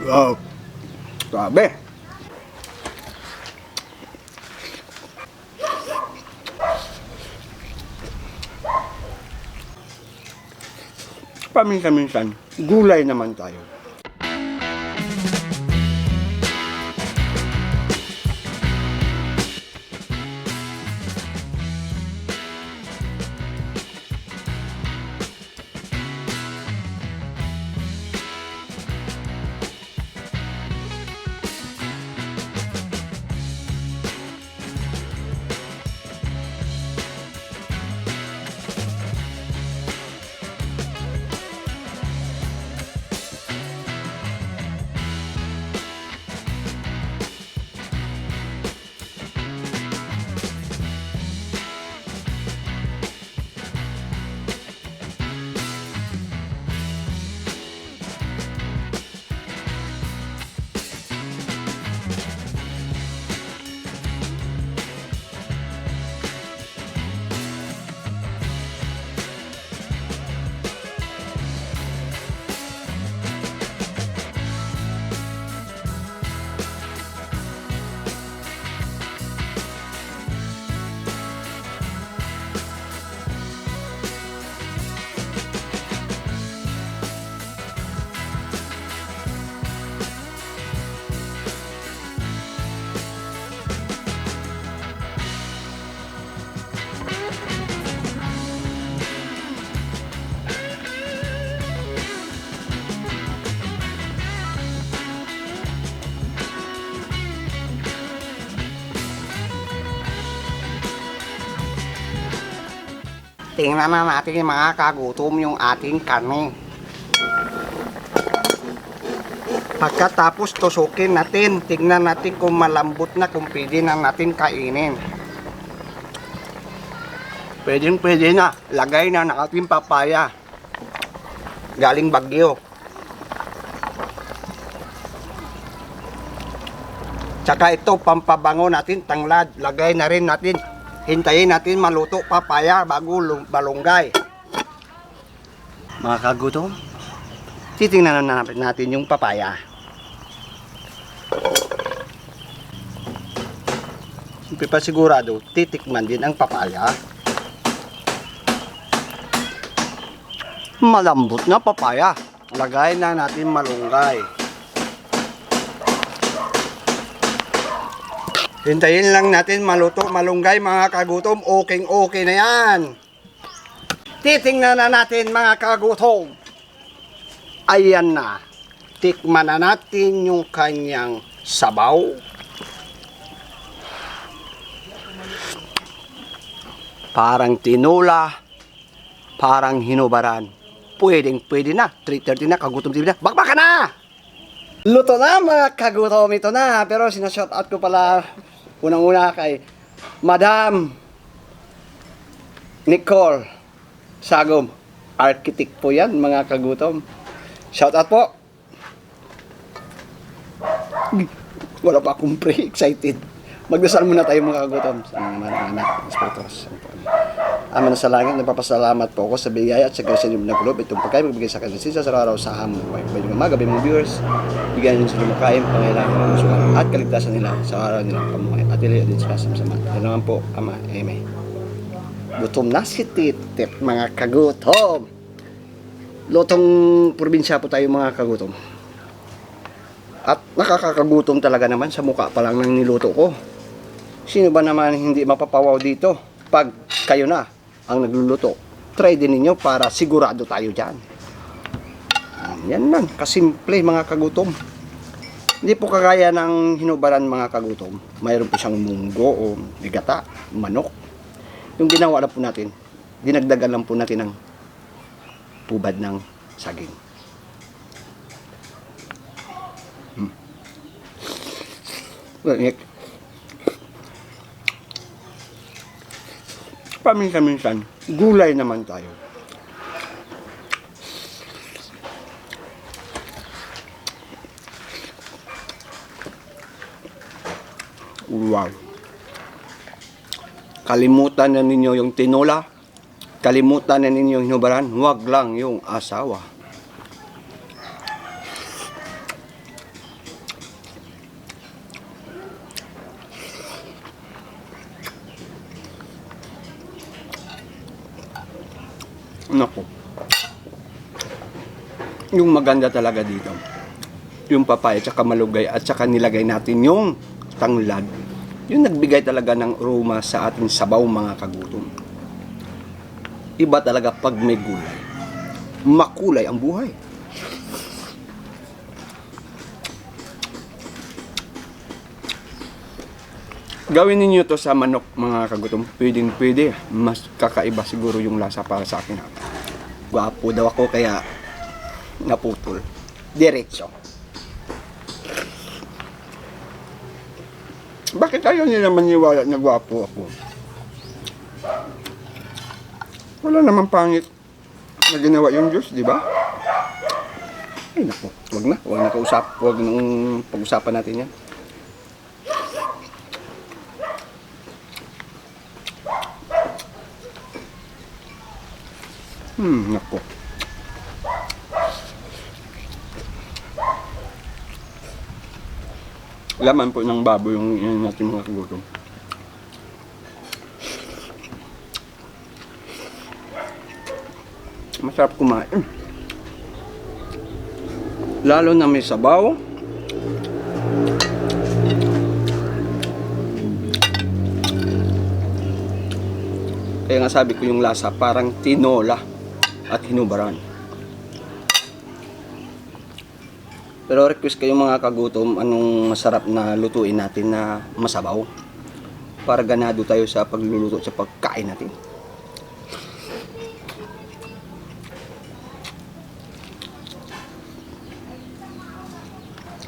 Wow, grabe. Paminsan-minsan, gulay naman tayo. Tingnan na natin yung mga kagutom yung ating karne. Pagkatapos tusukin natin, tingnan natin kung malambot na, kung pwede na natin kainin. Pwede na, lagay na natin papaya. Galing Bagyo. Tsaka ito, pampabango natin, tanglad. Lagay na rin natin. Hintayin natin maluto papaya bago balunggay. Mga kagutom, titingnan na natin yung papaya. Siyempre pa sigurado, titikman din ang papaya. Malambot na papaya. Lagay na natin malunggay. Hintayin lang natin maluto, malunggay mga kagutom. Okay na yan. Titingnan na natin mga kagutom. Ayan na. Tikman na natin yung kanyang sabaw. Parang tinula. Parang hinubaran. Pwede na. 3:30 na, kagutom TV na. Bakbakan na! Luto na mga kagutom, ito na. Pero sinashoutout ko pala unang-una kay Madam Nicole Sagom. Architect po yan mga kagutom. Shoutout po. Wala pa akong pre-excited. Magdasal muna tayo mga kagutom. Sa mga anak, spiritos. Ama na sa langit, nagpapasalamat po ako sa biyaya at sa grace niyo na kulob. Itong pagkain magbigay sa kanila sa araw sa aming buhay. Bayong umaga, bayong mga viewers, bigyan niyo sila makain, pangailangan ng musukan at kaligtasan nila sa araw nilang pamuhay. At ilayo din sila sa masama. Yan naman po, Ama. Amen. Gutom na si Titip, mga kagutom. Lutong probinsya po tayo mga kagutom. At nakakakagutom talaga naman sa mukha pa lang ng niluto ko. Sino ba naman hindi mapapawaw dito pag kayo na ang nagluluto? Try din ninyo para sigurado tayo dyan. Yan lang, kasimple mga kagutom. Hindi po kagaya ng hinubaran mga kagutom. Mayroon po siyang munggo o bigata, manok. Yung ginawa na po natin, dinagdagan lang po natin ng tubad ng saging. Paminsan-minsan, gulay naman tayo. Wow. Kalimutan na ninyo yung tinola. Kalimutan na ninyo yung hinubaran. Huwag lang yung asawa. Naku. Yung maganda talaga dito, yung papaya at saka malunggay at saka nilagay natin yung tanglad. Yung nagbigay talaga ng aroma sa ating sabaw, mga kagutom. Iba talaga pag may gulay. Makulay ang buhay. Gawin ninyo to sa manok, mga kagutom. Pwedeng pwede. Mas kakaiba siguro yung lasa para sa akin. Gwapo daw ako kaya naputol. Diretso. Bakit ayaw nila maniwala na gwapo ako? Wala namang pangit na ginawa yung Diyos, di ba? Ay naku, wag nang pag-usapan natin yan. Naku. Laman po ng baboy yung natin, mga kagutom. Masarap kumain. Lalo na may sabaw. Kaya nga sabi ko yung lasa parang tinola at hinubaran. Pero request kayo, mga kagutom, anong masarap na lutuin natin na masabaw para ganado tayo sa pagluluto at sa pagkain natin.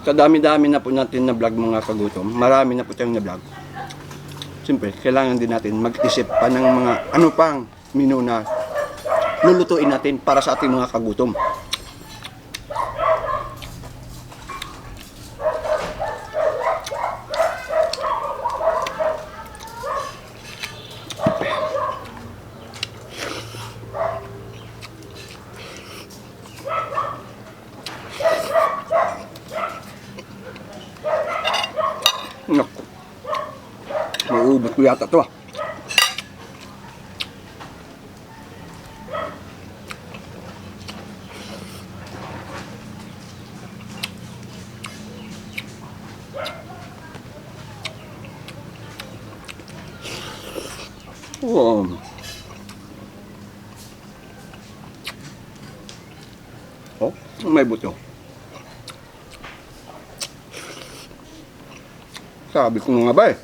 Kadami-dami na po natin na vlog, mga kagutom. Marami na po tayong na vlog. Siyempre, kailangan din natin mag-isip pa ng mga ano pang menu na lulutuin natin para sa ating mga kagutom. Naku. Mauubos ko yata ito, ah. Wow. Oh, may buto. Sabi ko nga ba eh.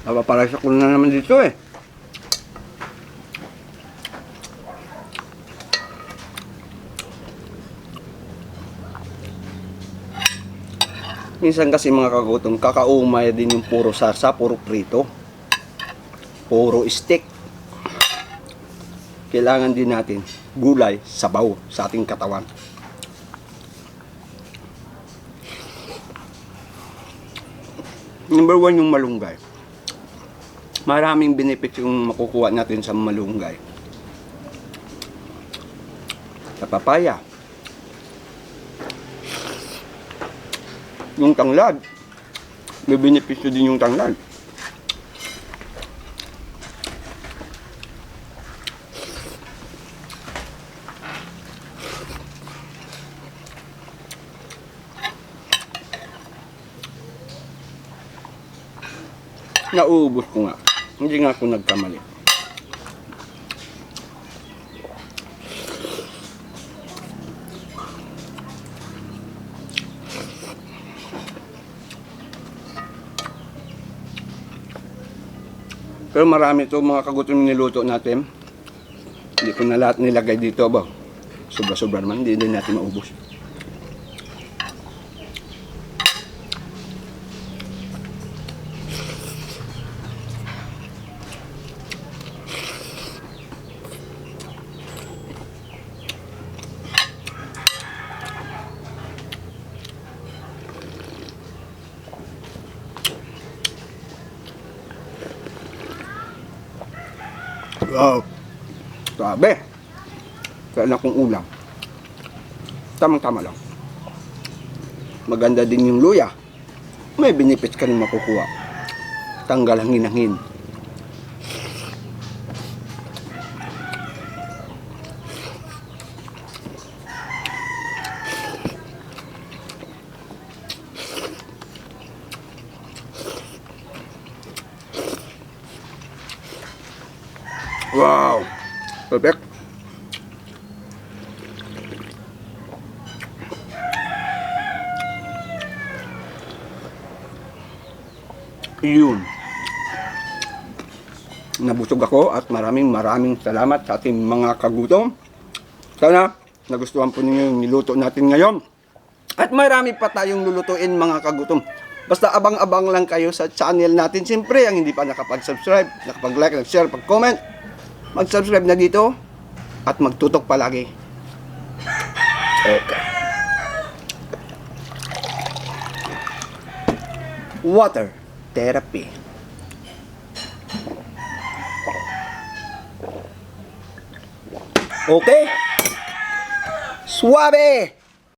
Napaparasa ko na naman dito eh. Minsan kasi, mga kagutom, kakaumay din yung puro sarsa, puro prito, puro steak. Kailangan din natin gulay, sabaw sa ating katawan. Number 1 yung malunggay. Maraming benefits yung makukuha natin sa malunggay. Sa papaya. Yung tanglad. May benepisyo din yung tanglad. Nauubos ko nga. Hindi nga ako nagkamali. Pero marami ito, mga kagutom, niluto natin. Hindi ko na lahat nilagay dito ba. Sobra-sobra naman, hindi din natin maubos. Wow. Sabi. Kailan akong ulam. Tamang-tama lang. Maganda din yung luya. May benefits ka rin makukuha. Tanggal hangin-hangin. Wow! Perfect. Yun. Nabusog ako at maraming salamat sa ating mga kagutom. Sana nagustuhan po ninyo yung niluto natin ngayon. At marami pa tayong lulutuin mga kagutom. Basta abang-abang lang kayo sa channel natin. Siyempre, ang hindi pa nakapag-subscribe, nakapag-like, nag-share, pag-comment, mag-subscribe na dito at magtutok palagi. Okay. Water therapy. Okay. Suave.